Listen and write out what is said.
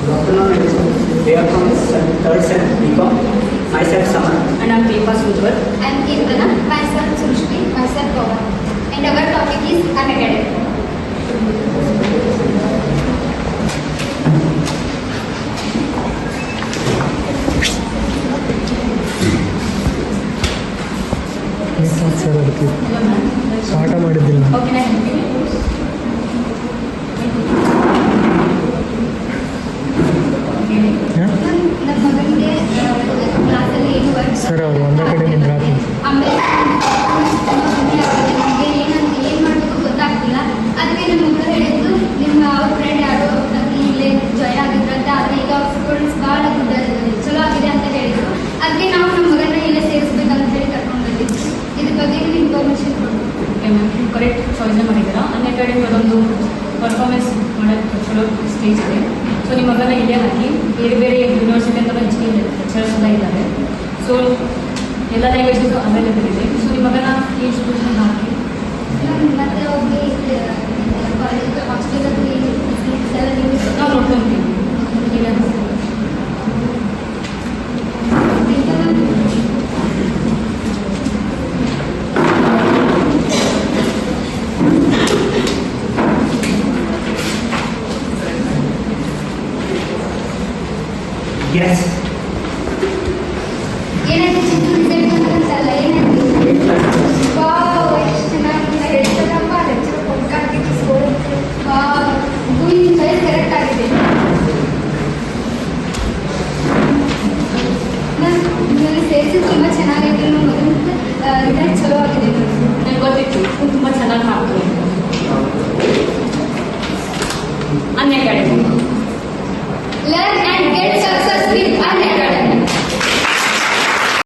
Good afternoon, everyone. We are from third set BCom. Myself Samar. And I'm Deepa Sudhar. I'm Kirtana. Myself Srushti. Myself Pawan. And our topic is unacademic. Sir ಅದಕ್ಕೆ ಪಾಠ ಮಾಡಿದ್ದಿಲ್ಲ. How can I help you? ನಮ್ಮ ಮಗನಿಗೆ ಕ್ಲಾಸಲ್ಲಿ ಏನು work sir ಅವ್ರು ಒಂದೇ ಕಡೆ ನಿಮ್ಗೆ ಹಾಕಿ ಆಮೇಲೆ ನಮಗೆ ಏನು ಮಾಡಬೇಕು ಗೊತ್ತಾಗ್ತಿಲ್ಲ. ಅದಕ್ಕೆ ನಮ್ಮ ಮಗಳು ಹೇಳಿದ್ದು ನಿಮ್ಮ ಅವ್ರ ಫ್ರೆಂಡ್ ಯಾರು ಇಲ್ಲೇ ಜಾಯ್ನ್ ಆಗಿದ್ರಂತೆ, ಆದರೆ ಈಗ ಅವ್ರ ಸ್ಟೂಡೆಂಟ್ಸ್ ಭಾಳ ಚಲೋ ಆಗಿದೆ ಅಂತ ಹೇಳಿದ್ರು. ಅದಕ್ಕೆ ನಾವು ನಮ್ಮ ಮಗನ ಇಲ್ಲೇ ಸೇರಿಸ್ಬೇಕಂತ ಹೇಳಿ ಕರ್ಕೊಂಡು ಬಂದಿದ್ವಿ. ಇದ್ರ ಬಗ್ಗೆ ನೀವು ಇನ್ಫಾರ್ಮೇಷನ್ ಕೊಡ್ಬೇಕು. ಓಕೆ ಮ್ಯಾಮ್, ನೀವು ಕರೆಕ್ಟ್ ಚಾಯ್ಸ್ನ ಮಾಡಿದ್ದೀರಾ. ಅನ್ಅಕಾಡೆಮಿ ಅದೊಂದು ಪರ್ಫಾರ್ಮೆನ್ಸ್ ಮಾಡೋಕ್ಕೆ ಚಲೋ ಸ್ಟೇಜ್ ಇದೆ. ಸೊ ನಿಮ್ಮ ಮಗನ ಇಲ್ಲೇ ಹಾಕಿ ಬೇರೆ ಬೇರೆ ಯೂನಿವರ್ಸಿಟಿ ಅಂತ ಹೆಚ್ಚಿಗೆ ಲೆಕ್ಚರ್ಸ್ ಎಲ್ಲ ಇದ್ದಾರೆ. ಸೊ ಎಲ್ಲ ಲ್ಯಾಂಗ್ವೇಜಸ್ ಅವೈಲೇಬಲ್ ಇದೆ. ಸೊ ನಿಮ್ಮ ಮಗನ ಈ ಇನ್ಸ್ಟಿಟ್ಯೂಷನ್ ಹಾಕಿ ಮತ್ತೆ ಹೋಗಿ ಕಾಲೇಜ್ ಹಾಸ್ಟೆಲಲ್ಲಿ ಫೆಸಿಲಿಟೀಸ್ ಎಲ್ಲ ನೀವು ನಾವು ನೋಡ್ಕೊತೀವಿ. ಇಲ್ಲ Yes. ಏನಾಯ್ತು